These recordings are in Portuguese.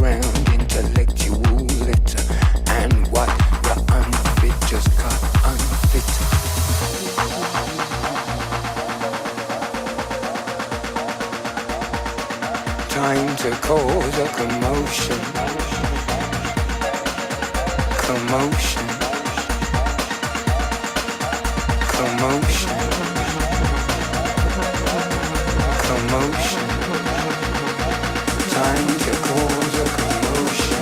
around intellectual litter, and what the unfit just got unfit. Time to cause a commotion, commotion, commotion, commotion. Time to cause a commotion.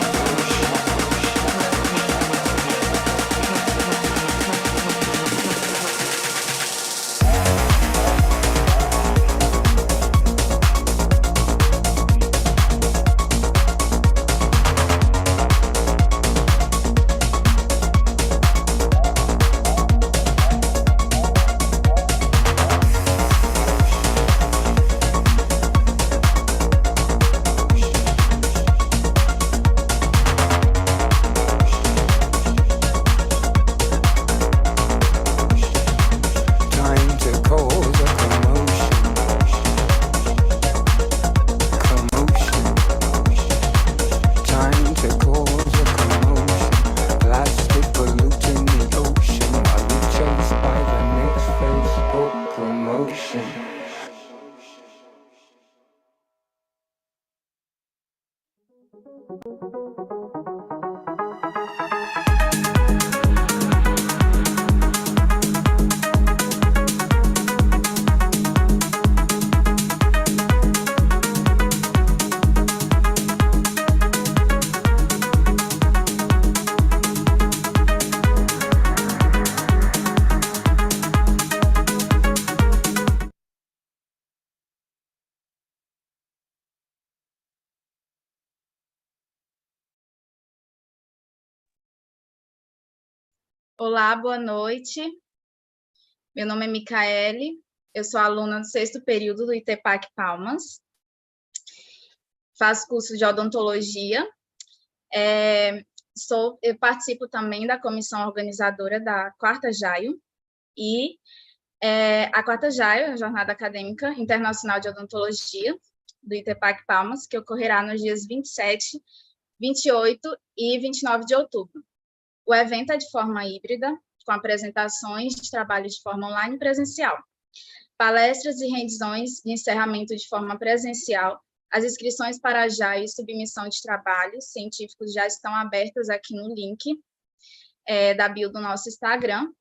Olá, boa noite. Meu nome é Micaele, eu sou aluna do 6º período do ITPAC Palmas. Faço curso de odontologia. Eu participo também da comissão organizadora da 4ª JAIO. E a 4ª JAIO é a Jornada Acadêmica Internacional de Odontologia do ITPAC Palmas, que ocorrerá nos dias 27, 28 e 29 de outubro. O evento é de forma híbrida, com apresentações de trabalho de forma online e presencial, palestras e rendições de encerramento de forma presencial. As inscrições para a JAI e submissão de trabalhos científicos já estão abertas aqui no link da bio do nosso Instagram.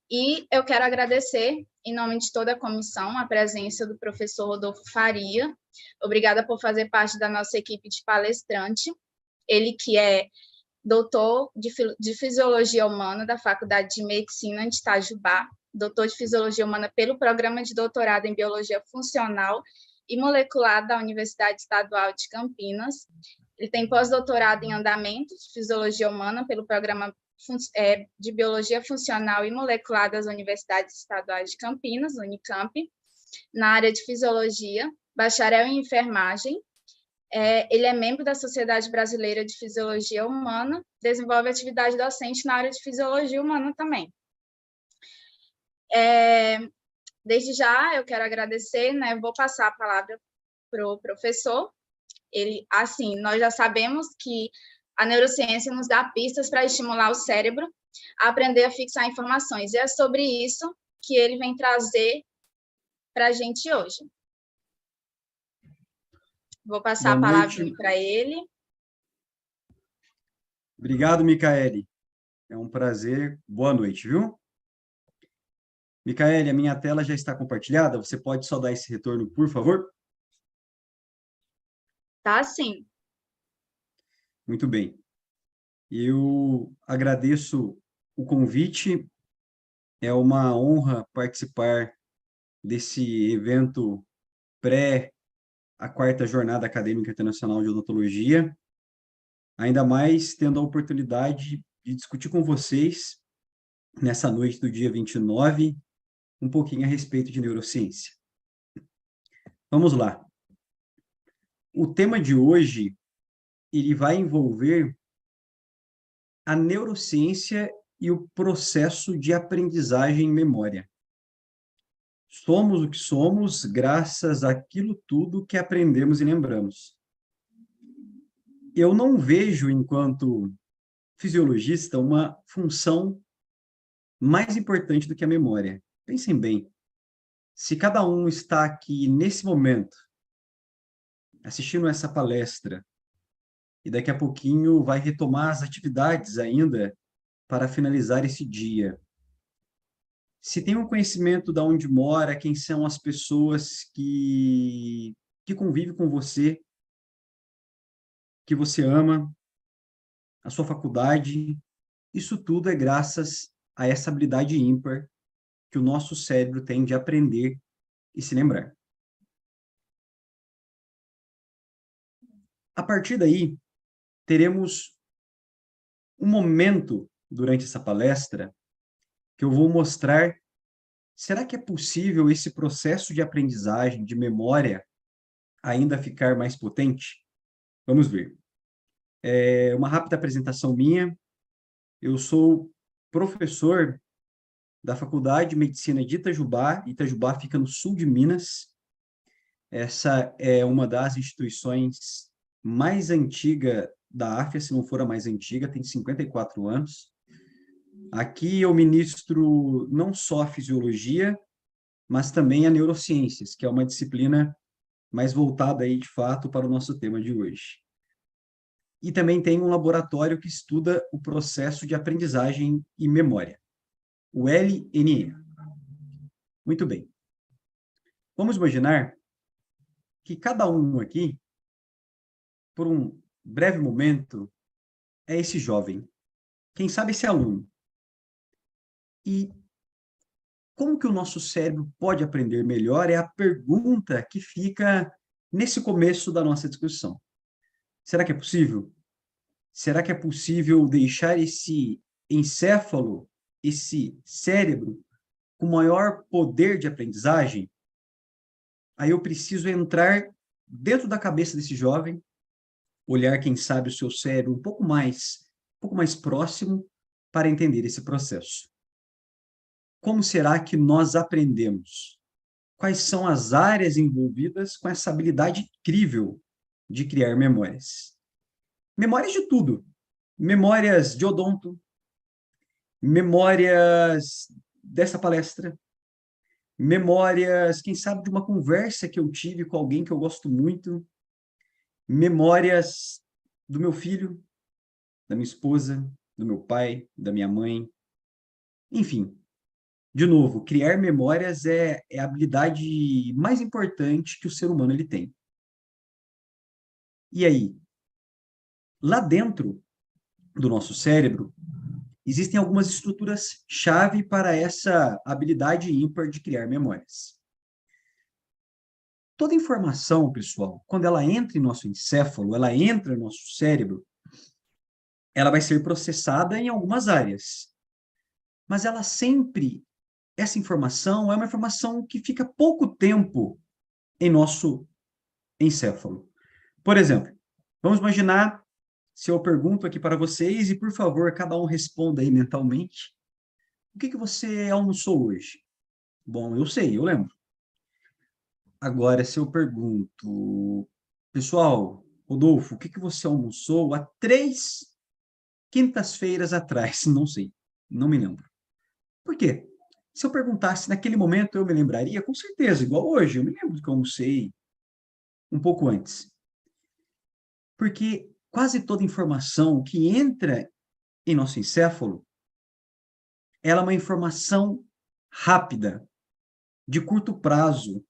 E eu quero agradecer, em nome de toda a comissão, a presença do professor Rodolfo Faria. Obrigada por fazer parte da nossa equipe de palestrante. Ele que é doutor de Fisiologia Humana da Faculdade de Medicina de Itajubá, doutor de Fisiologia Humana pelo Programa de Doutorado em Biologia Funcional e Molecular da Universidade Estadual de Campinas. Ele tem pós-doutorado em Andamento de Fisiologia Humana pelo Programa de Biologia Funcional e Molecular das Universidades Estaduais de Campinas, Unicamp, na área de Fisiologia, bacharel em Enfermagem. Ele é membro da Sociedade Brasileira de Fisiologia Humana, desenvolve atividade docente na área de Fisiologia Humana também. Desde já, eu quero agradecer, vou passar a palavra para o professor. Nós já sabemos que a neurociência nos dá pistas para estimular o cérebro a aprender a fixar informações, e é sobre isso que ele vem trazer para a gente hoje. Vou passar a palavra para ele. Obrigado, Micaele. É um prazer. Boa noite, viu? Micaele, a minha tela já está compartilhada. Você pode só dar esse retorno, por favor? Tá, sim. Muito bem. Eu agradeço o convite. É uma honra participar desse evento a 4ª Jornada Acadêmica Internacional de Odontologia, ainda mais tendo a oportunidade de discutir com vocês, nessa noite do dia 29, um pouquinho a respeito de neurociência. Vamos lá. O tema de hoje, ele vai envolver a neurociência e o processo de aprendizagem em memória. Somos o que somos graças àquilo tudo que aprendemos e lembramos. eu não vejo, enquanto fisiologista, uma função mais importante do que a memória. Pensem bem, se cada um está aqui nesse momento, assistindo essa palestra, e daqui a pouquinho vai retomar as atividades ainda para finalizar esse dia. Se tem um conhecimento de onde mora, quem são as pessoas que convivem com você, que você ama, a sua faculdade, isso tudo é graças a essa habilidade ímpar que o nosso cérebro tem de aprender e se lembrar. A partir daí, teremos um momento durante essa palestra que eu vou mostrar, será que é possível esse processo de aprendizagem, de memória, ainda ficar mais potente? Vamos ver. Uma rápida apresentação minha. Eu sou professor da Faculdade de Medicina de Itajubá. Itajubá fica no sul de Minas. Essa é uma das instituições mais antigas da África, se não for a mais antiga, tem 54 anos. Aqui eu ministro não só a fisiologia, mas também a neurociências, que é uma disciplina mais voltada aí, de fato, para o nosso tema de hoje. E também tem um laboratório que estuda o processo de aprendizagem e memória, o LNE. Muito bem. Vamos imaginar que cada um aqui, por um breve momento, é esse jovem. Quem sabe esse aluno. E como que o nosso cérebro pode aprender melhor é a pergunta que fica nesse começo da nossa discussão. Será que é possível? Será que é possível deixar esse encéfalo, esse cérebro, com maior poder de aprendizagem? Aí eu preciso entrar dentro da cabeça desse jovem, olhar, quem sabe, o seu cérebro um pouco mais próximo para entender esse processo. Como será que nós aprendemos? Quais são as áreas envolvidas com essa habilidade incrível de criar memórias? Memórias de tudo. Memórias de odonto, memórias dessa palestra, memórias, quem sabe, de uma conversa que eu tive com alguém que eu gosto muito, memórias do meu filho, da minha esposa, do meu pai, da minha mãe. Enfim, de novo, criar memórias é a habilidade mais importante que o ser humano ele tem. E aí, lá dentro do nosso cérebro, existem algumas estruturas-chave para essa habilidade ímpar de criar memórias. Toda informação, pessoal, quando ela entra em nosso encéfalo, ela entra no nosso cérebro, ela vai ser processada em algumas áreas. Mas ela sempre, essa informação é uma informação que fica pouco tempo em nosso encéfalo. Por exemplo, vamos imaginar, se eu pergunto aqui para vocês, e por favor, cada um responda aí mentalmente, o que você almoçou hoje? Bom, eu sei, eu lembro. Agora, se eu pergunto, pessoal, Rodolfo, o que você almoçou há 3 quintas-feiras atrás? Não sei, não me lembro. Por quê? Se eu perguntasse naquele momento, eu me lembraria, com certeza, igual hoje, eu me lembro que eu almocei um pouco antes. Porque quase toda informação que entra em nosso encéfalo, ela é uma informação rápida, de curto prazo.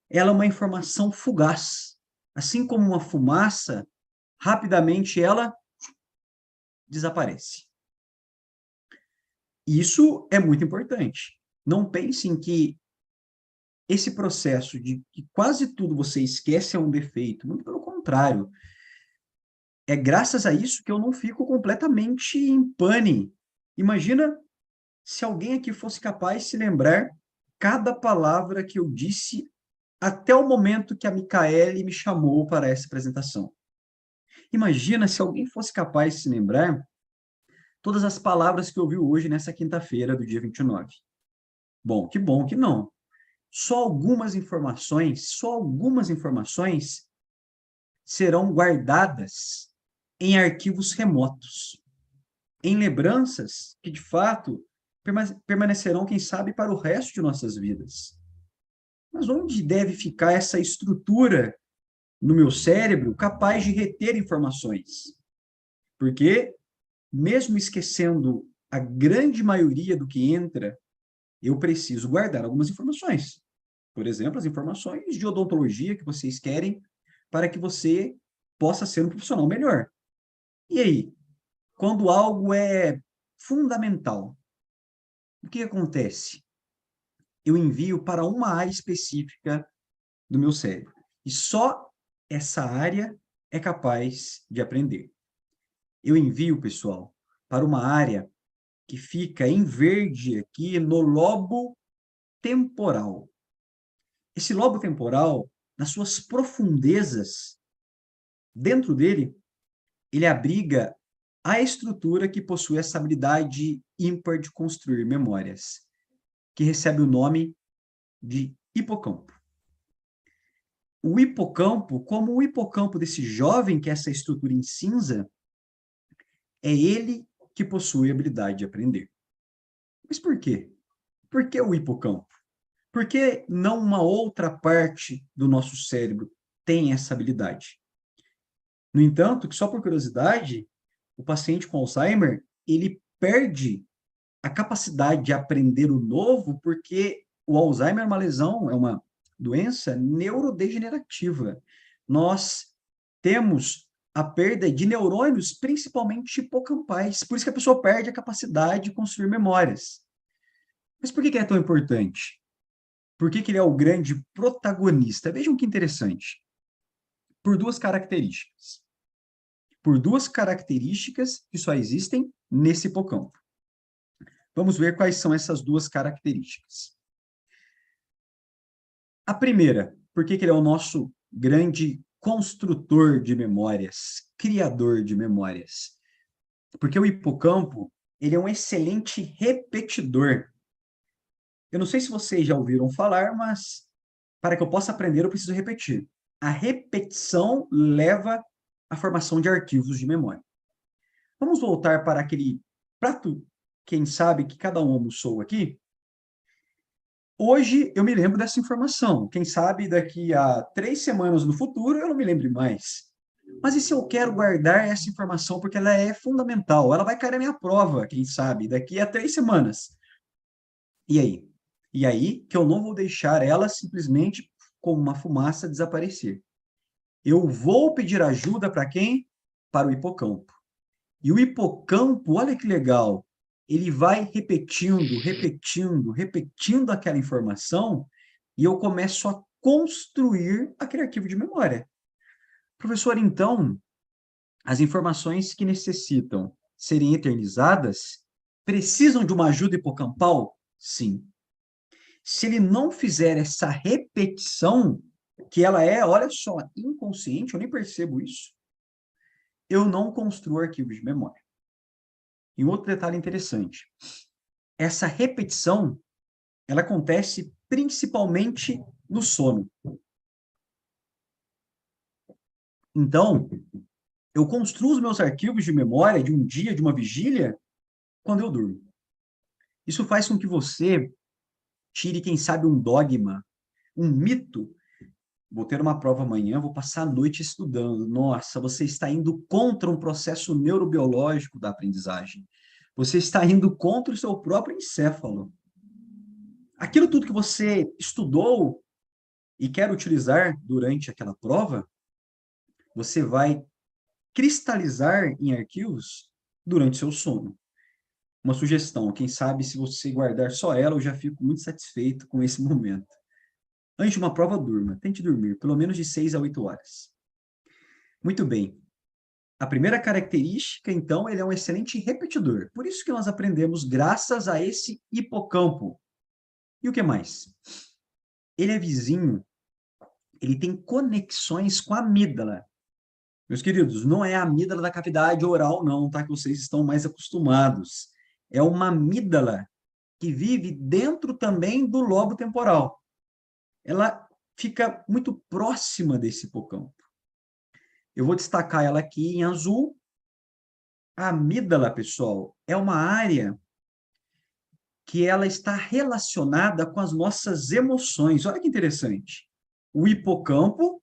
Ela é uma informação fugaz. Assim como uma fumaça, rapidamente ela desaparece. Isso é muito importante. Não pensem que esse processo de que quase tudo você esquece é um defeito. Muito pelo contrário. É graças a isso que eu não fico completamente em pane. Imagina se alguém aqui fosse capaz de se lembrar cada palavra que eu disse até o momento que a Micaele me chamou para essa apresentação. Imagina se alguém fosse capaz de se lembrar todas as palavras que ouviu hoje nessa quinta-feira do dia 29. Bom que não. Só algumas informações serão guardadas em arquivos remotos, em lembranças que, de fato, permanecerão, quem sabe, para o resto de nossas vidas. Mas onde deve ficar essa estrutura no meu cérebro capaz de reter informações? Porque, mesmo esquecendo a grande maioria do que entra, eu preciso guardar algumas informações. Por exemplo, as informações de odontologia que vocês querem para que você possa ser um profissional melhor. E aí, quando algo é fundamental, o que acontece? Eu envio para uma área específica do meu cérebro. E só essa área é capaz de aprender. Eu envio, pessoal, para uma área que fica em verde aqui no lobo temporal. Esse lobo temporal, nas suas profundezas, dentro dele, ele abriga a estrutura que possui essa habilidade ímpar de construir memórias, que recebe o nome de hipocampo. O hipocampo, como o hipocampo desse jovem, que é essa estrutura em cinza, é ele que possui a habilidade de aprender. Mas por quê? Por que o hipocampo? Por que não uma outra parte do nosso cérebro tem essa habilidade? No entanto, que só por curiosidade, o paciente com Alzheimer, ele perde a capacidade de aprender o novo porque o Alzheimer é uma lesão, é uma doença neurodegenerativa. Nós temos a perda de neurônios, principalmente hipocampais. Por isso que a pessoa perde a capacidade de construir memórias. Mas por que ele é tão importante? Por que ele é o grande protagonista? Vejam que interessante. Por duas características. Por duas características que só existem nesse hipocampo. Vamos ver quais são essas duas características. A primeira, por que ele é o nosso grande construtor de memórias, criador de memórias? Porque o hipocampo, ele é um excelente repetidor. Eu não sei se vocês já ouviram falar, mas para que eu possa aprender, eu preciso repetir. A repetição leva à formação de arquivos de memória. Vamos voltar para aquele prato, quem sabe, que cada um almoçou aqui. Hoje eu me lembro dessa informação. Quem sabe daqui a 3 semanas no futuro eu não me lembre mais. Mas e se eu quero guardar essa informação porque ela é fundamental? Ela vai cair na minha prova, quem sabe, daqui a 3 semanas. E aí? E aí que eu não vou deixar ela simplesmente como uma fumaça desaparecer. Eu vou pedir ajuda para quem? Para o hipocampo. E o hipocampo, olha que legal, ele vai repetindo aquela informação e eu começo a construir aquele arquivo de memória. Professor, então, as informações que necessitam serem eternizadas precisam de uma ajuda hipocampal? Sim. Se ele não fizer essa repetição, que ela é, olha só, inconsciente, eu nem percebo isso, eu não construo arquivos de memória. E um outro detalhe interessante, essa repetição, ela acontece principalmente no sono. Então, eu construo os meus arquivos de memória de um dia, de uma vigília, quando eu durmo. Isso faz com que você tire, quem sabe, um dogma, um mito. Vou ter uma prova amanhã, vou passar a noite estudando. Nossa, você está indo contra um processo neurobiológico da aprendizagem. Você está indo contra o seu próprio encéfalo. Aquilo tudo que você estudou e quer utilizar durante aquela prova, você vai cristalizar em arquivos durante seu sono. Uma sugestão, quem sabe se você guardar só ela, eu já fico muito satisfeito com esse momento. Antes de uma prova, durma. Tente dormir, pelo menos de 6 a 8 horas. Muito bem. A primeira característica, então, ele é um excelente repetidor. Por isso que nós aprendemos graças a esse hipocampo. E o que mais? Ele é vizinho, ele tem conexões com a amígdala. Meus queridos, não é a amígdala da cavidade oral, não, tá? Que vocês estão mais acostumados. É uma amígdala que vive dentro também do lobo temporal. Ela fica muito próxima desse hipocampo. Eu vou destacar ela aqui em azul, A amígdala, pessoal, é uma área que ela está relacionada com as nossas emoções. Olha que interessante. O hipocampo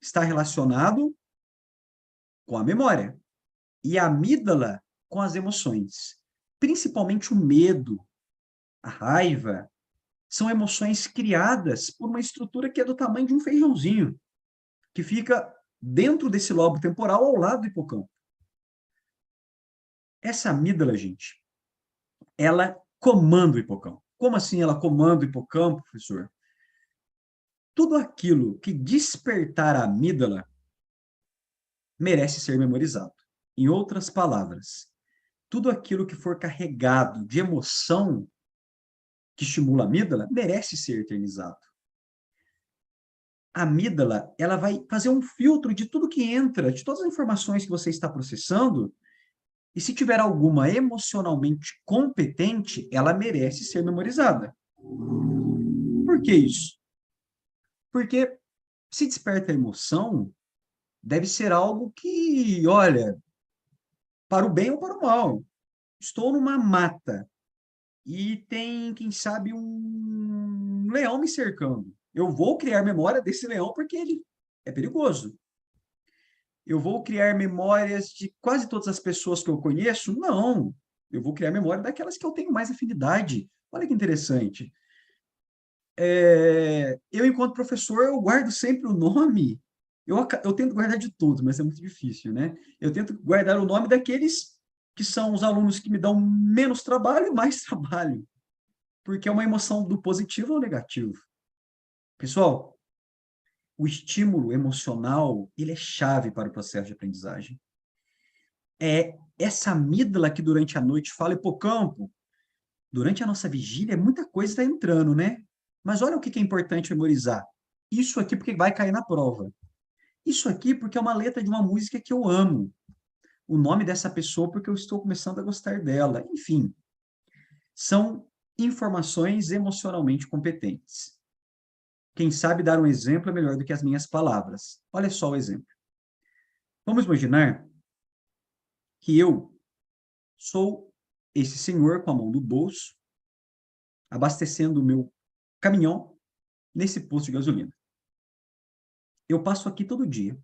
está relacionado com a memória e a amígdala com as emoções, principalmente o medo, a raiva, são emoções criadas por uma estrutura que é do tamanho de um feijãozinho, que fica dentro desse lobo temporal ao lado do hipocampo. Essa amígdala, gente, ela comanda o hipocampo. Como assim ela comanda o hipocampo, professor? Tudo aquilo que despertar a amígdala merece ser memorizado. Em outras palavras, tudo aquilo que for carregado de emoção que estimula a amígdala merece ser eternizado. A amígdala, ela vai fazer um filtro de tudo que entra, de todas as informações que você está processando, e se tiver alguma emocionalmente competente, ela merece ser memorizada. Por que isso? Porque se desperta a emoção, deve ser algo que, olha, para o bem ou para o mal. Estou numa mata e tem, quem sabe, um leão me cercando. Eu vou criar memória desse leão porque ele é perigoso. Eu vou criar memórias de quase todas as pessoas que eu conheço? Não. Eu vou criar memória daquelas que eu tenho mais afinidade. Olha que interessante. Eu, enquanto professor, eu guardo sempre o nome. Eu tento guardar de todos, mas é muito difícil, né? Eu tento guardar o nome daqueles que são os alunos que me dão menos trabalho e mais trabalho, porque é uma emoção do positivo ou negativo. Pessoal, o estímulo emocional, ele é chave para o processo de aprendizagem. É essa amígdala que durante a noite fala, hipocampo, durante a nossa vigília, muita coisa está entrando, né? Mas olha o que é importante memorizar. Isso aqui porque vai cair na prova. Isso aqui porque é uma letra de uma música que eu amo. O nome dessa pessoa porque eu estou começando a gostar dela. Enfim, são informações emocionalmente competentes. Quem sabe dar um exemplo é melhor do que as minhas palavras. Olha só o exemplo. Vamos imaginar que eu sou esse senhor com a mão no bolso, abastecendo o meu caminhão nesse posto de gasolina. Eu passo aqui todo dia.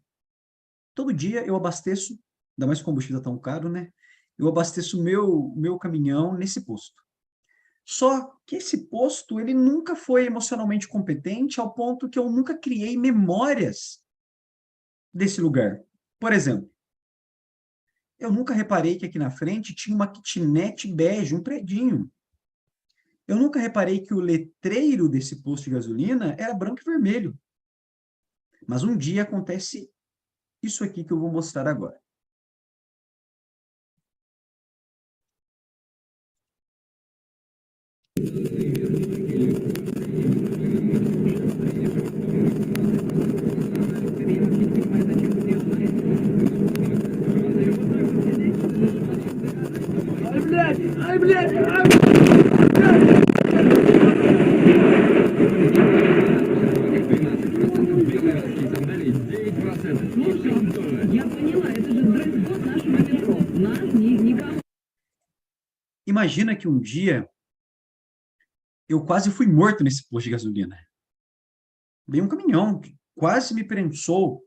Todo dia eu abasteço, ainda mais combustível tão caro, né? Eu abasteço o meu caminhão nesse posto. Só que esse posto, ele nunca foi emocionalmente competente ao ponto que eu nunca criei memórias desse lugar. Por exemplo, eu nunca reparei que aqui na frente tinha uma kitnet bege, um predinho. Eu nunca reparei que o letreiro desse posto de gasolina era branco e vermelho. Mas um dia acontece isso aqui que eu vou mostrar agora. Ai, блядь, ai, Я поняла, это же дресс-код нашего метро. Нас никому. Imagina que um dia eu quase fui morto nesse posto de gasolina. Veio um caminhão que quase me prensou.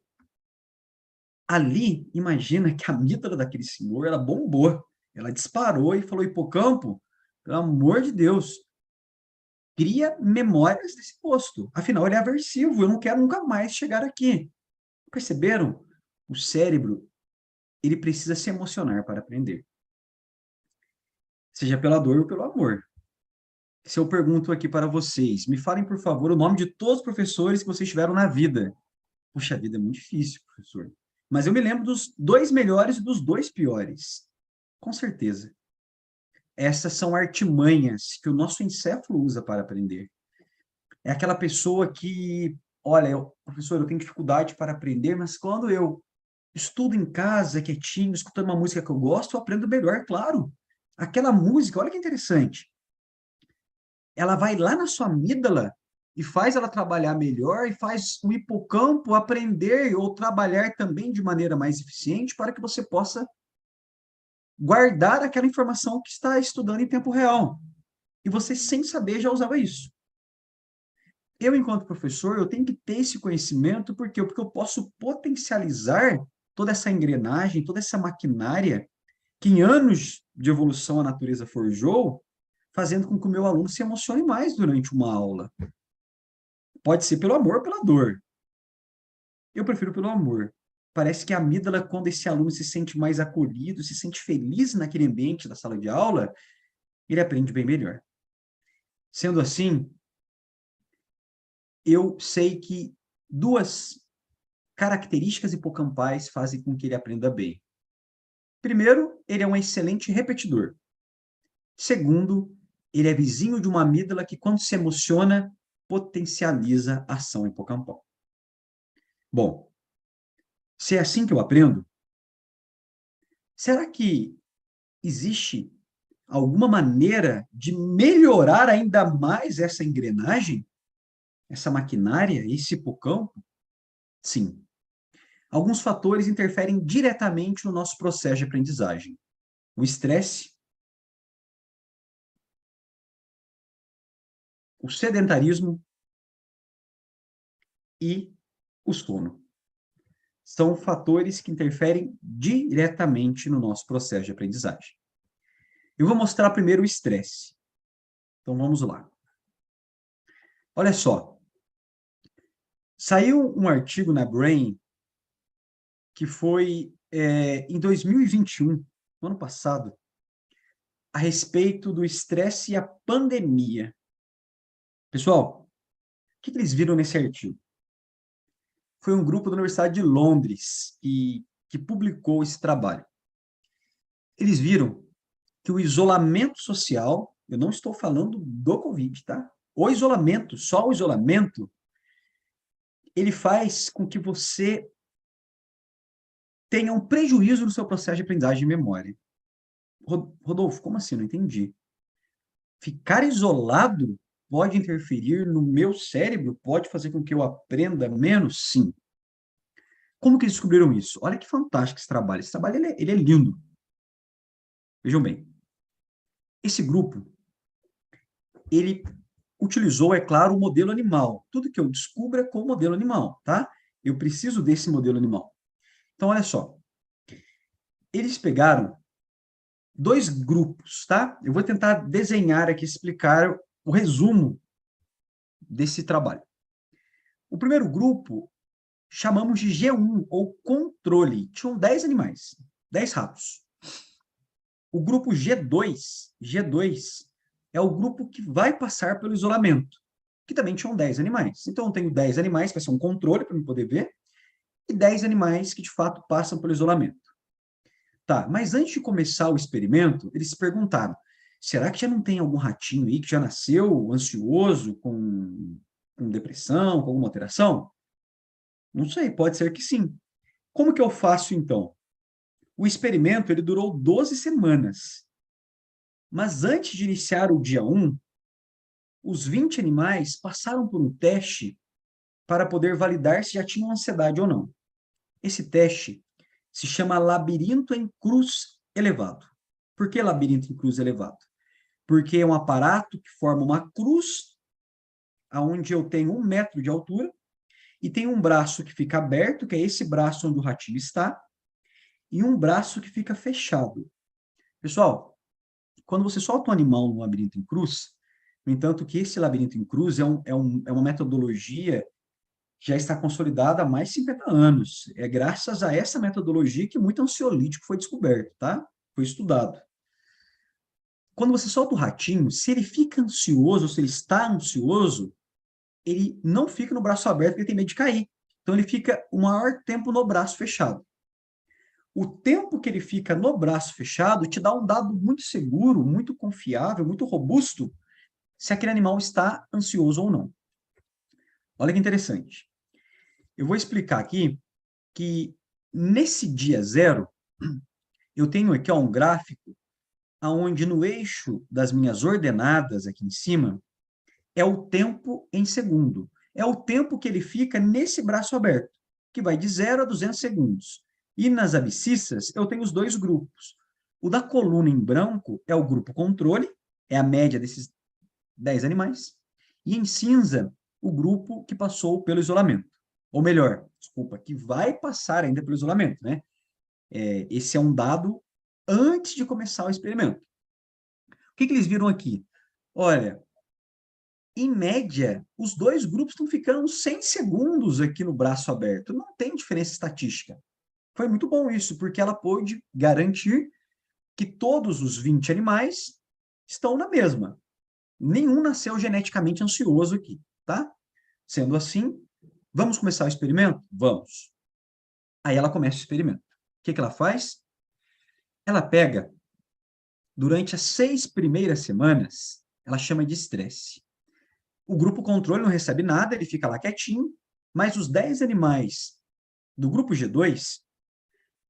Ali, imagina que a amígdala daquele senhor, ela bombou. Ela disparou e falou, hipocampo, pelo amor de Deus, cria memórias desse posto. Afinal, ele é aversivo, eu não quero nunca mais chegar aqui. Perceberam? O cérebro, ele precisa se emocionar para aprender. Seja pela dor ou pelo amor. Se eu pergunto aqui para vocês, me falem, por favor, o nome de todos os professores que vocês tiveram na vida. Puxa vida, é muito difícil, professor. Mas eu me lembro dos 2 melhores e dos 2 piores. Com certeza. Essas são artimanhas que o nosso encéfalo usa para aprender. É aquela pessoa que, olha, professor, eu tenho dificuldade para aprender, mas quando eu estudo em casa, quietinho, escutando uma música que eu gosto, eu aprendo melhor, claro. Aquela música, olha que interessante. Ela vai lá na sua amígdala e faz ela trabalhar melhor e faz o hipocampo aprender ou trabalhar também de maneira mais eficiente para que você possa guardar aquela informação que está estudando em tempo real. E você, sem saber, já usava isso. Eu, enquanto professor, eu tenho que ter esse conhecimento, por quê? Porque eu posso potencializar toda essa engrenagem, toda essa maquinária que em anos de evolução a natureza forjou, fazendo com que o meu aluno se emocione mais durante uma aula. Pode ser pelo amor ou pela dor. Eu prefiro pelo amor. Parece que a amígdala, quando esse aluno se sente mais acolhido, se sente feliz naquele ambiente da sala de aula, ele aprende bem melhor. Sendo assim, eu sei que duas características hipocampais fazem com que ele aprenda bem. Primeiro, ele é um excelente repetidor. Segundo, ele é vizinho de uma amígdala que, quando se emociona, potencializa a ação hipocampal. Bom, se é assim que eu aprendo, será que existe alguma maneira de melhorar ainda mais essa engrenagem, essa maquinária, esse hipocampo? Sim. Alguns fatores interferem diretamente no nosso processo de aprendizagem. O estresse, o sedentarismo e o sono. São fatores que interferem diretamente no nosso processo de aprendizagem. Eu vou mostrar primeiro o estresse. Então, vamos lá. Olha só. Saiu um artigo na Brain que foi em 2021, no ano passado, a respeito do estresse e a pandemia. Pessoal, o que eles viram nesse artigo? Foi um grupo da Universidade de Londres que publicou esse trabalho. Eles viram que o isolamento social, eu não estou falando do Covid, tá? O isolamento, só o isolamento, ele faz com que você tenha um prejuízo no seu processo de aprendizagem de memória. Rodolfo, como assim? Não entendi. Ficar isolado pode interferir no meu cérebro? Pode fazer com que eu aprenda menos? Sim. Como que eles descobriram isso? Olha que fantástico esse trabalho. Esse trabalho ele é lindo. Vejam bem. Esse grupo, ele utilizou, é claro, o modelo animal. Tudo que eu descubro é com o modelo animal, tá? Eu preciso desse modelo animal. Então, olha só. Eles pegaram dois grupos, tá? Eu vou tentar desenhar aqui, explicar o resumo desse trabalho. O primeiro grupo chamamos de G1, ou controle. Tinham 10 animais, 10 ratos. O grupo G2 é o grupo que vai passar pelo isolamento, que também tinham 10 animais. Então, eu tenho 10 animais, que vai ser um controle para eu poder ver, e 10 animais que, de fato, passam pelo isolamento. Tá, mas antes de começar o experimento, eles se perguntaram, será que já não tem algum ratinho aí que já nasceu ansioso, com depressão, com alguma alteração? Não sei, pode ser que sim. Como que eu faço, então? O experimento ele durou 12 semanas. Mas antes de iniciar o dia 1, os 20 animais passaram por um teste para poder validar se já tinham ansiedade ou não. Esse teste se chama labirinto em cruz elevado. Por que labirinto em cruz elevado? Porque é um aparato que forma uma cruz, onde eu tenho 1 metro de altura, e tem um braço que fica aberto, que é esse braço onde o ratinho está, e um braço que fica fechado. Pessoal, quando você solta um animal no labirinto em cruz, no entanto que esse labirinto em cruz é uma metodologia que já está consolidada há mais de 50 anos. É graças a essa metodologia que muito ansiolítico foi descoberto, tá? Foi estudado. Quando você solta o ratinho, se ele fica ansioso, se ele está ansioso, ele não fica no braço aberto porque ele tem medo de cair. Então, ele fica o maior tempo no braço fechado. O tempo que ele fica no braço fechado te dá um dado muito seguro, muito confiável, muito robusto, se aquele animal está ansioso ou não. Olha que interessante. Eu vou explicar aqui que nesse dia 0, eu tenho aqui um gráfico onde no eixo das minhas ordenadas aqui em cima é o tempo em segundo. É o tempo que ele fica nesse braço aberto, que vai de 0 a 200 segundos. E nas abscissas, eu tenho os dois grupos. O da coluna em branco é o grupo controle, é a média desses 10 animais, e em cinza, o grupo que passou pelo isolamento. Ou melhor, desculpa, que vai passar ainda pelo isolamento, né? Esse é um dado antes de começar o experimento. O que eles viram aqui? Olha, em média, os dois grupos estão ficando 100 segundos aqui no braço aberto. Não tem diferença estatística. Foi muito bom isso, porque ela pôde garantir que todos os 20 animais estão na mesma. Nenhum nasceu geneticamente ansioso aqui, tá? Sendo assim, vamos começar o experimento? Vamos. Aí ela começa o experimento. O que ela faz? Ela pega, durante as 6 primeiras semanas, ela chama de estresse. O grupo controle não recebe nada, ele fica lá quietinho, mas os 10 animais do grupo G2,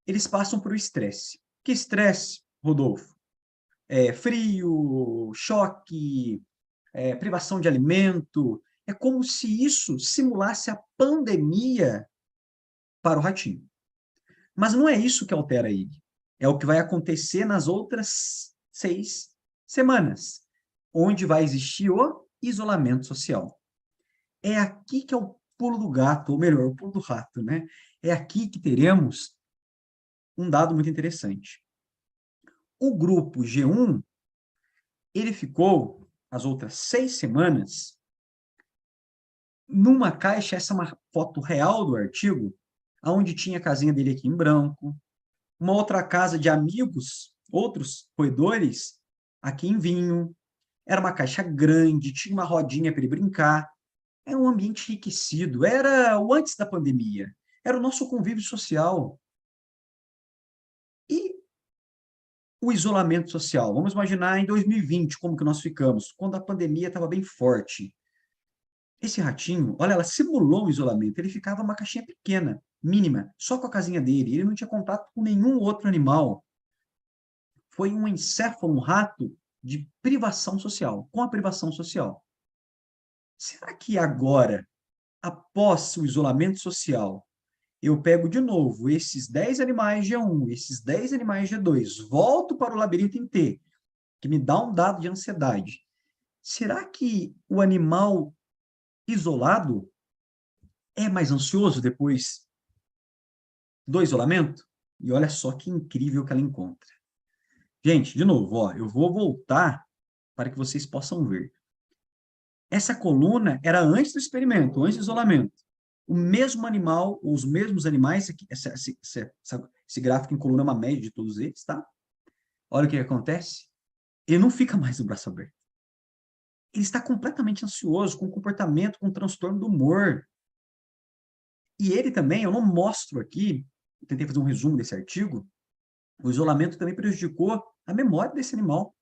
eles passam por estresse. Que estresse, Rodolfo? Frio, choque, privação de alimento. É como se isso simulasse a pandemia para o ratinho. Mas não é isso que altera ele. É o que vai acontecer nas outras 6 semanas, onde vai existir o isolamento social. É aqui que é o pulo do gato, ou melhor, o pulo do rato, né? É aqui que teremos um dado muito interessante. O grupo G1, ele ficou as outras 6 semanas numa caixa, essa é uma foto real do artigo, onde tinha a casinha dele aqui em branco, uma outra casa de amigos, outros roedores, aqui em vinho. Era uma caixa grande, tinha uma rodinha para ele brincar. Era um ambiente enriquecido, era o antes da pandemia, era o nosso convívio social. E o isolamento social? Vamos imaginar em 2020 como que nós ficamos, quando a pandemia estava bem forte. Esse ratinho, olha, ela simulou o isolamento, ele ficava numa caixinha pequena, mínima, só com a casinha dele, ele não tinha contato com nenhum outro animal. Foi um encéfalo, um rato de privação social, com a privação social. Será que agora, após o isolamento social, eu pego de novo esses 10 animais G1, esses 10 animais G2, volto para o labirinto em T, que me dá um dado de ansiedade. Será que o animal isolado é mais ansioso depois do isolamento? E olha só que incrível que ela encontra. Gente, de novo, ó, eu vou voltar para que vocês possam ver. Essa coluna era antes do experimento, antes do isolamento. O mesmo animal, os mesmos animais, esse gráfico em coluna é uma média de todos eles, tá? Olha o que acontece. Ele não fica mais no braço aberto. Ele está completamente ansioso, com comportamento, com transtorno do humor. E ele também, eu não mostro aqui, eu tentei fazer um resumo desse artigo, o isolamento também prejudicou a memória desse animal.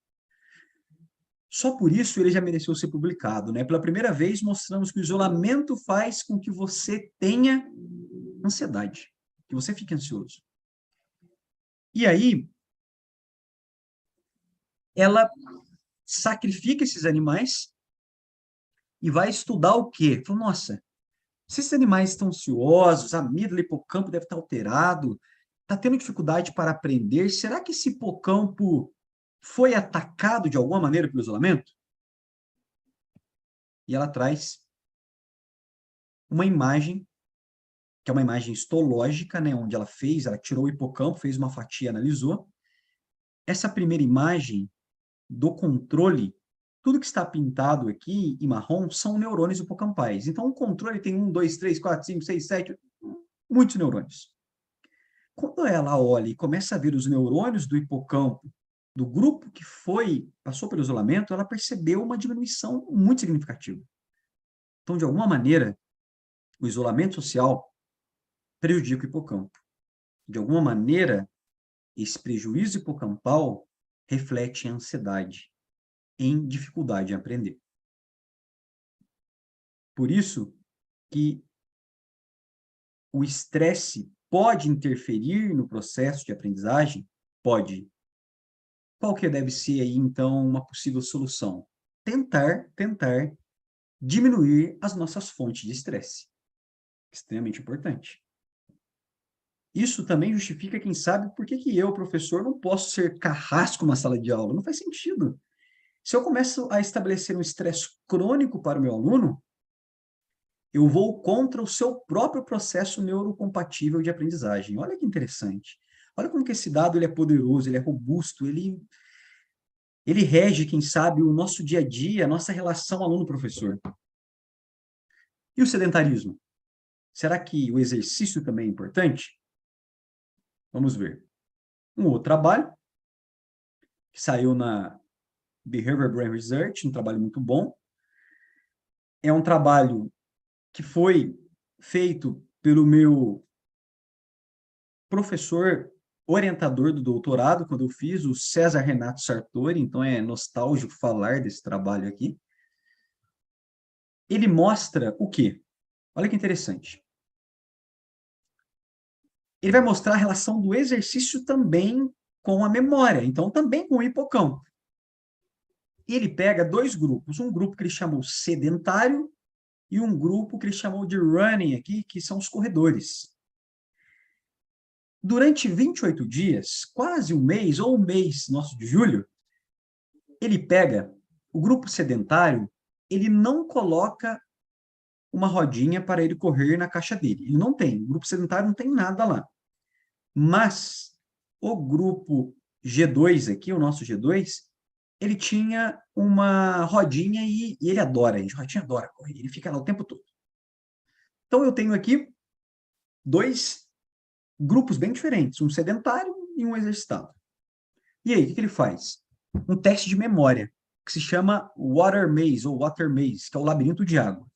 Só por isso ele já mereceu ser publicado, né? Pela primeira vez mostramos que o isolamento faz com que você tenha ansiedade, que você fique ansioso. E aí, ela sacrifica esses animais e vai estudar o quê? Falou, nossa, se esses animais estão ansiosos, a amígdala, hipocampo deve estar alterado, está tendo dificuldade para aprender, será que esse hipocampo foi atacado de alguma maneira pelo isolamento? E ela traz uma imagem, que é uma imagem histológica, né, onde ela tirou o hipocampo, fez uma fatia, analisou. Essa primeira imagem do controle, tudo que está pintado aqui em marrom são neurônios hipocampais. Então, o controle tem 1, 2, 3, 4, 5, 6, 7, muitos neurônios. Quando ela olha e começa a ver os neurônios do hipocampo, do grupo que passou pelo isolamento, ela percebeu uma diminuição muito significativa. Então, de alguma maneira, o isolamento social prejudica o hipocampo. De alguma maneira, esse prejuízo hipocampal reflete em ansiedade, em dificuldade em aprender. Por isso que o estresse pode interferir no processo de aprendizagem? Pode. Qual que deve ser aí, então, uma possível solução? Tentar diminuir as nossas fontes de estresse. Extremamente importante. Isso também justifica, quem sabe, por que que eu, professor, não posso ser carrasco na sala de aula. Não faz sentido. Se eu começo a estabelecer um estresse crônico para o meu aluno, eu vou contra o seu próprio processo neurocompatível de aprendizagem. Olha que interessante. Olha como que esse dado ele é poderoso, ele é robusto, ele rege, quem sabe, o nosso dia a dia, a nossa relação aluno-professor. E o sedentarismo? Será que o exercício também é importante? Vamos ver. Um outro trabalho, que saiu na Behavioral Brain Research, um trabalho muito bom. É um trabalho que foi feito pelo meu professor orientador do doutorado, quando eu fiz, o César Renato Sartori, então é nostálgico falar desse trabalho aqui. Ele mostra o quê? Olha que interessante. Ele vai mostrar a relação do exercício também com a memória, então também com o hipocampo. E ele pega dois grupos, um grupo que ele chamou sedentário e um grupo que ele chamou de running aqui, que são os corredores. Durante 28 dias, quase um mês, ou um mês nosso de julho, ele pega o grupo sedentário, ele não coloca uma rodinha para ele correr na caixa dele. Ele não tem. O grupo sedentário não tem nada lá. Mas o grupo G2 aqui, o nosso G2, ele tinha uma rodinha e ele adora, gente. O ratinho adora correr. Ele fica lá o tempo todo. Então, eu tenho aqui dois grupos bem diferentes, um sedentário e um exercitado. E aí, o que ele faz? Um teste de memória, que se chama Water Maze, ou Water Maze, que é o labirinto de água.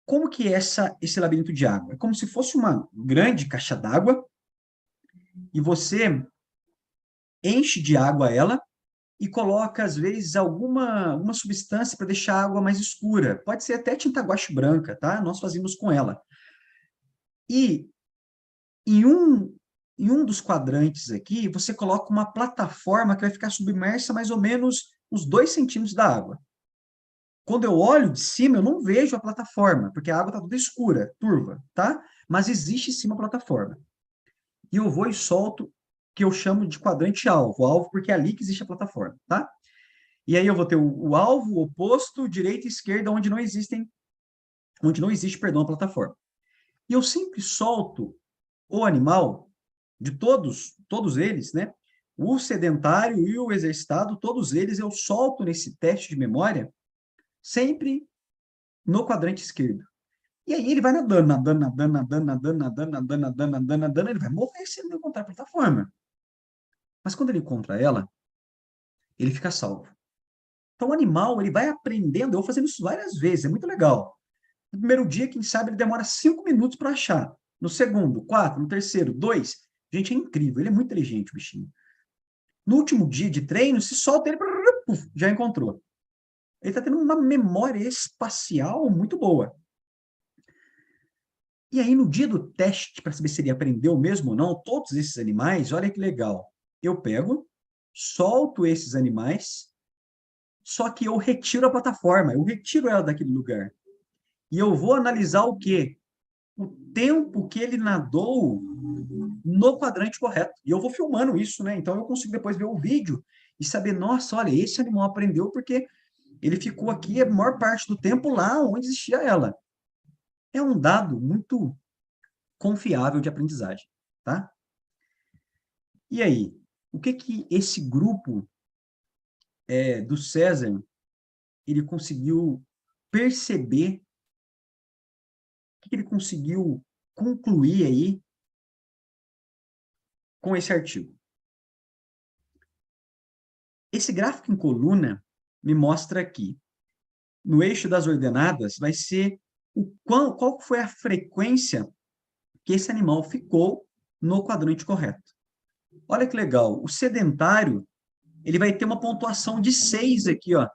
Como que é esse labirinto de água? É como se fosse uma grande caixa d'água e você enche de água ela e coloca, às vezes, alguma substância para deixar a água mais escura. Pode ser até tinta guache branca, tá? Nós fazemos com ela. E em um dos quadrantes aqui, você coloca uma plataforma que vai ficar submersa mais ou menos uns 2 centímetros da água. Quando eu olho de cima, eu não vejo a plataforma, porque a água está toda escura, turva, tá? Mas existe sim uma plataforma. E eu vou e solto, que eu chamo de quadrante alvo, porque é ali que existe a plataforma, tá? E aí eu vou ter o alvo, o oposto, direita e esquerda, onde não existe, perdão, a plataforma. E eu sempre solto o animal, de todos eles, né? O sedentário e o exercitado, todos eles eu solto nesse teste de memória, sempre no quadrante esquerdo. E aí ele vai nadando, ele vai morrer se ele não encontrar a plataforma. Mas quando ele encontra ela, ele fica salvo. Então o animal, ele vai aprendendo, eu vou fazendo isso várias vezes, é muito legal. No primeiro dia, quem sabe, ele demora 5 minutos para achar. No segundo, 4, no terceiro, 2. Gente, é incrível, ele é muito inteligente, o bichinho. No último dia de treino, se solta ele, já encontrou. Ele está tendo uma memória espacial muito boa. E aí, no dia do teste, para saber se ele aprendeu mesmo ou não, todos esses animais, olha que legal. Eu pego, solto esses animais, só que eu retiro a plataforma, eu retiro ela daquele lugar. E eu vou analisar o quê? O tempo que ele nadou no quadrante correto. E eu vou filmando isso, né? Então eu consigo depois ver o vídeo e saber, nossa, olha, esse animal aprendeu porque ele ficou aqui a maior parte do tempo lá onde existia ela. É um dado muito confiável de aprendizagem, tá? E aí, o que esse grupo do César, ele conseguiu perceber, o que ele conseguiu concluir aí com esse artigo? Esse gráfico em coluna me mostra aqui, no eixo das ordenadas, vai ser qual foi a frequência que esse animal ficou no quadrante correto. Olha que legal, o sedentário, ele vai ter uma pontuação de 6 aqui, ó.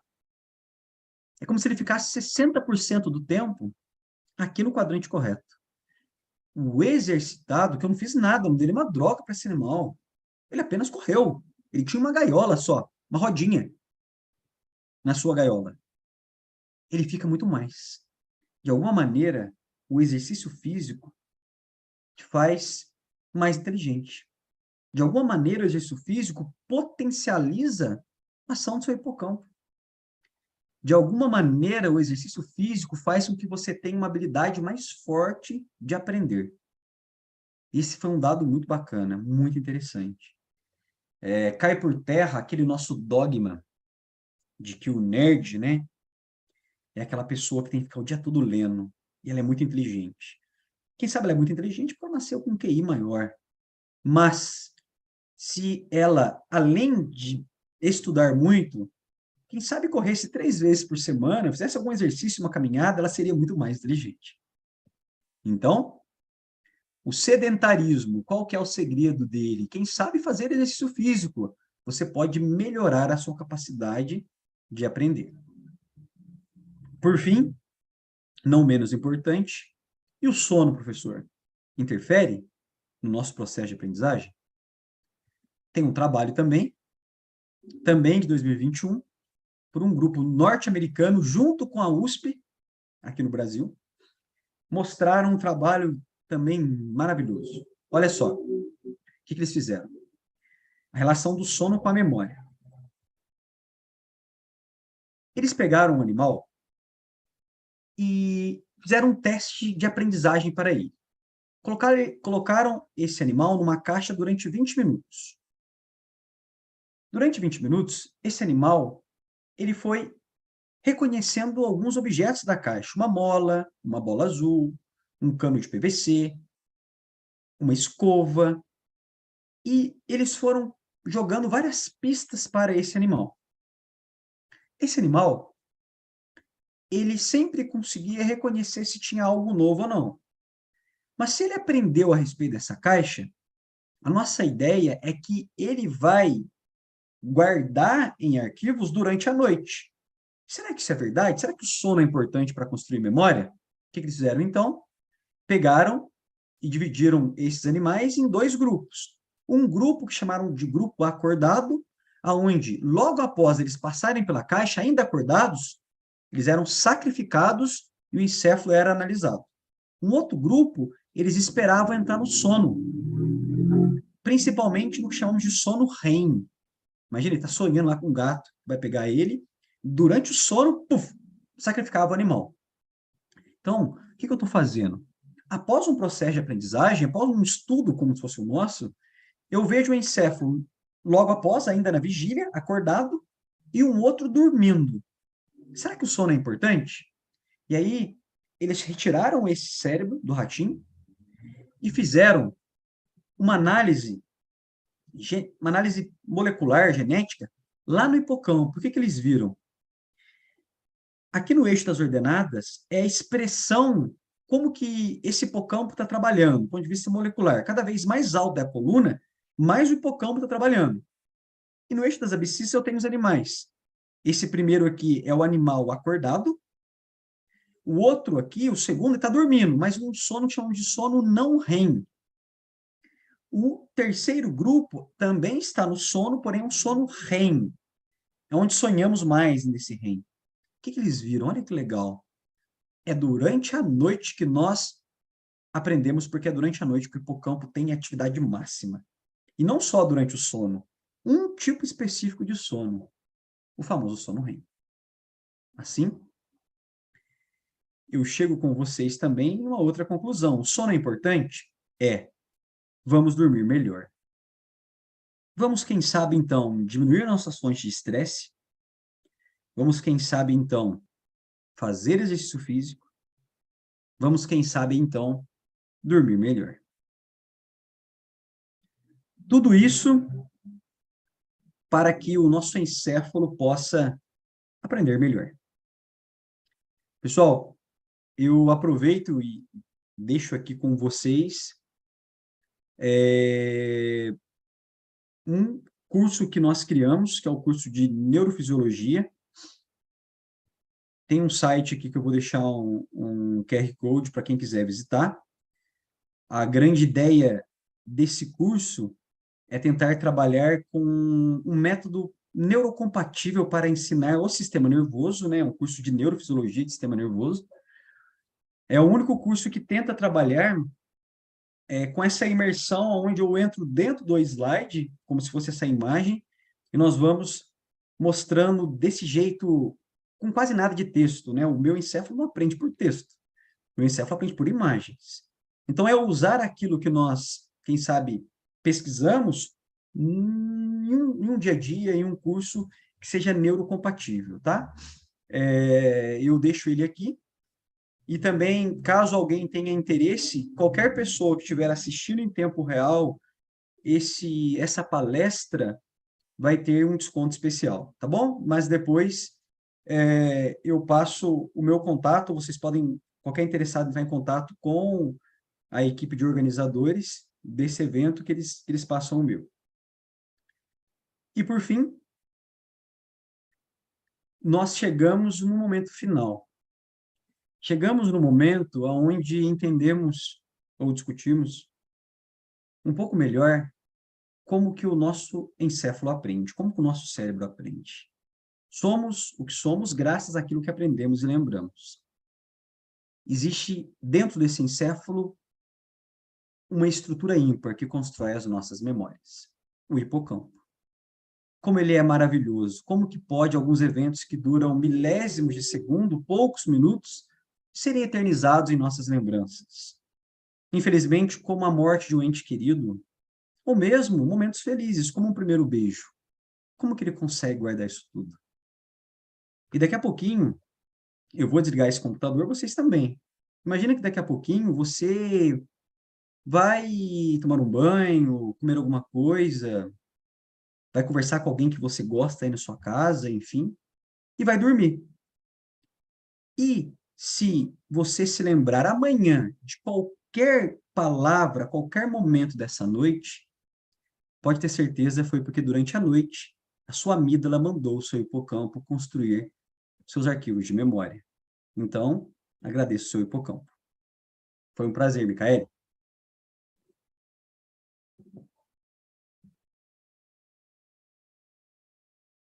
É como se ele ficasse 60% do tempo aqui no quadrante correto. O exercitado, que eu não fiz nada, não dei uma droga para esse animal. Ele apenas correu. Ele tinha uma gaiola só, uma rodinha na sua gaiola. Ele fica muito mais. De alguma maneira, o exercício físico, te faz mais inteligente. De alguma maneira, o exercício físico potencializa a ação do seu hipocampo. De alguma maneira, o exercício físico faz com que você tenha uma habilidade mais forte de aprender. Esse foi um dado muito bacana, muito interessante. Cai por terra aquele nosso dogma de que o nerd, né, é aquela pessoa que tem que ficar o dia todo lendo, e ela é muito inteligente. Quem sabe ela é muito inteligente porque ela nasceu com um QI maior. Mas, se ela, além de estudar muito, quem sabe corresse 3 vezes por semana, fizesse algum exercício, uma caminhada, ela seria muito mais inteligente. Então, o sedentarismo, qual que é o segredo dele? Quem sabe fazer exercício físico, você pode melhorar a sua capacidade de aprender. Por fim, não menos importante, e o sono, professor? Interfere no nosso processo de aprendizagem? Tem um trabalho também de 2021, por um grupo norte-americano, junto com a USP, aqui no Brasil, mostraram um trabalho também maravilhoso. Olha só, o que eles fizeram? A relação do sono com a memória. Eles pegaram um animal e fizeram um teste de aprendizagem para ele. Colocaram esse animal numa caixa durante 20 minutos. Durante 20 minutos, esse animal ele foi reconhecendo alguns objetos da caixa. Uma mola, uma bola azul, um cano de PVC, uma escova. E eles foram jogando várias pistas para esse animal. Esse animal, ele sempre conseguia reconhecer se tinha algo novo ou não. Mas se ele aprendeu a respeito dessa caixa, a nossa ideia é que ele vai guardar em arquivos durante a noite. Será que isso é verdade? Será que o sono é importante para construir memória? O que eles fizeram, então? Pegaram e dividiram esses animais em 2 grupos. Um grupo que chamaram de grupo acordado, aonde logo após eles passarem pela caixa, ainda acordados, eles eram sacrificados e o encéfalo era analisado. Um outro grupo, eles esperavam entrar no sono, principalmente no que chamamos de sono REM. Imagina, ele está sonhando lá com um gato, vai pegar ele, durante o sono, puf, sacrificava o animal. Então, o que eu estou fazendo? Após um processo de aprendizagem, após um estudo como se fosse o nosso, eu vejo o encéfalo logo após, ainda na vigília, acordado, e um outro dormindo. Será que o sono é importante? E aí, eles retiraram esse cérebro do ratinho e fizeram uma análise molecular, genética, lá no hipocampo. O que eles viram? Aqui no eixo das ordenadas é a expressão, como que esse hipocampo está trabalhando, do ponto de vista molecular. Cada vez mais alta é a coluna, mais o hipocampo está trabalhando. E no eixo das abscissas eu tenho os animais. Esse primeiro aqui é o animal acordado. O outro aqui, o segundo, está dormindo, mas um sono que chamamos de sono não REM. O terceiro grupo também está no sono, porém um sono REM. É onde sonhamos mais nesse REM. O que eles viram? Olha que legal. É durante a noite que nós aprendemos, porque é durante a noite que o hipocampo tem atividade máxima. E não só durante o sono. Um tipo específico de sono. O famoso sono REM. Assim, eu chego com vocês também em uma outra conclusão. O sono é importante? É. Vamos dormir melhor. Vamos, quem sabe, então, diminuir nossas fontes de estresse. Vamos, quem sabe, então, fazer exercício físico. Vamos, quem sabe, então, dormir melhor. Tudo isso para que o nosso encéfalo possa aprender melhor. Pessoal, eu aproveito e deixo aqui com vocês um curso que nós criamos, que é o curso de Neurofisiologia. Tem um site aqui que eu vou deixar um QR Code para quem quiser visitar. A grande ideia desse curso é tentar trabalhar com um método neurocompatível para ensinar o sistema nervoso, né? Um curso de neurofisiologia de sistema nervoso. É o único curso que tenta trabalhar com essa imersão, onde eu entro dentro do slide, como se fosse essa imagem, e nós vamos mostrando desse jeito, com quase nada de texto, né? O meu encéfalo não aprende por texto, o meu encéfalo aprende por imagens. Então, é usar aquilo que nós, quem sabe, pesquisamos em um dia a dia, em um curso que seja neurocompatível, tá? Eu deixo ele aqui. E também, caso alguém tenha interesse, qualquer pessoa que estiver assistindo em tempo real, essa palestra vai ter um desconto especial, tá bom? Mas depois eu passo o meu contato, vocês podem, qualquer interessado entrar em contato com a equipe de organizadores desse evento, que eles passam o meu. E, por fim, nós chegamos no momento final. Chegamos no momento onde entendemos ou discutimos um pouco melhor como que o nosso encéfalo aprende, como que o nosso cérebro aprende. Somos o que somos graças àquilo que aprendemos e lembramos. Existe dentro desse encéfalo uma estrutura ímpar que constrói as nossas memórias, o hipocampo. Como ele é maravilhoso, como que pode alguns eventos que duram milésimos de segundo, poucos minutos, serem eternizados em nossas lembranças. Infelizmente, como a morte de um ente querido, ou mesmo momentos felizes, como um primeiro beijo. Como que ele consegue guardar isso tudo? E daqui a pouquinho, eu vou desligar esse computador, vocês também. Imagina que daqui a pouquinho você vai tomar um banho, comer alguma coisa, vai conversar com alguém que você gosta aí na sua casa, enfim, e vai dormir. E se você se lembrar amanhã de qualquer palavra, qualquer momento dessa noite, pode ter certeza foi porque durante a noite a sua amígdala mandou o seu hipocampo construir seus arquivos de memória. Então, agradeço o seu hipocampo. Foi um prazer, Micaele.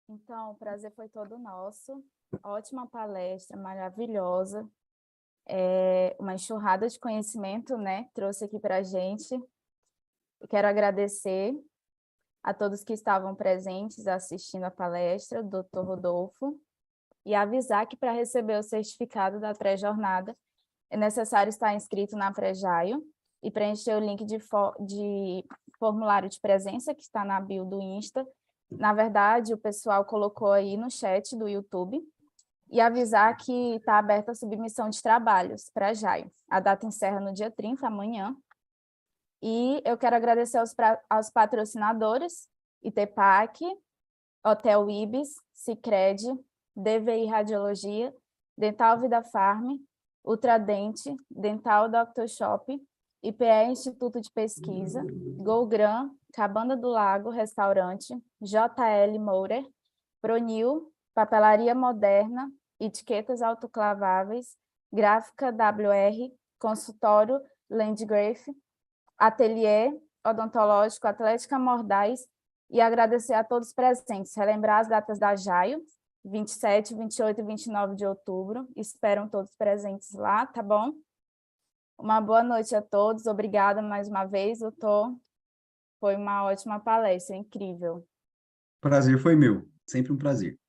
Então, o prazer foi todo nosso. Ótima palestra, maravilhosa. Uma enxurrada de conhecimento, né? Trouxe aqui para a gente. Eu quero agradecer a todos que estavam presentes assistindo a palestra do Dr. Rodolfo e avisar que para receber o certificado da pré-jornada é necessário estar inscrito na Pré-Jaio e preencher o link de formulário de presença que está na bio do Insta. Na verdade, o pessoal colocou aí no chat do YouTube e avisar que está aberta a submissão de trabalhos para a Jaio. A data encerra no dia 30, amanhã. E eu quero agradecer aos patrocinadores, ITPAC, Hotel Ibis, Sicredi, DVI Radiologia, Dental Vida Farm, Ultradente, Dental Doctor Shop, IPE Instituto de Pesquisa, Golgran, Cabana do Lago Restaurante, JL Mourer, Pronil, Papelaria Moderna, Etiquetas Autoclaváveis, Gráfica WR, Consultório Landgraf, Ateliê Odontológico Atlética Mordaz e agradecer a todos presentes. Relembrar as datas da Jaio, 27, 28 e 29 de outubro. Esperam todos presentes lá, tá bom? Uma boa noite a todos. Obrigada mais uma vez, doutor. Foi uma ótima palestra, incrível. Prazer foi meu. Sempre um prazer.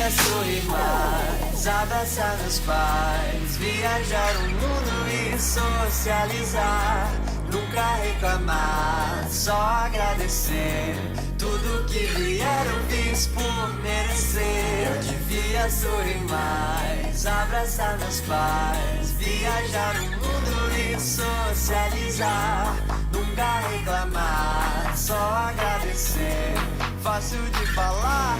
devia sorrir mais, abraçar meus pais, viajar o mundo e socializar. Nunca reclamar, só agradecer. Tudo que vier eu fiz por merecer. Eu devia sorrir mais, abraçar meus pais, viajar o mundo e socializar. Nunca reclamar, só agradecer. Fácil de falar,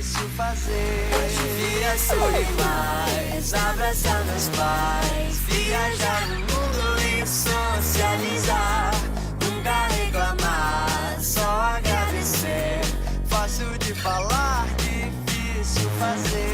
difícil fazer. Eu devia sorrir mais, abraçar meus pais, viajar o mundo e socializar. Nunca reclamar, só agradecer. Fácil de falar, difícil fazer.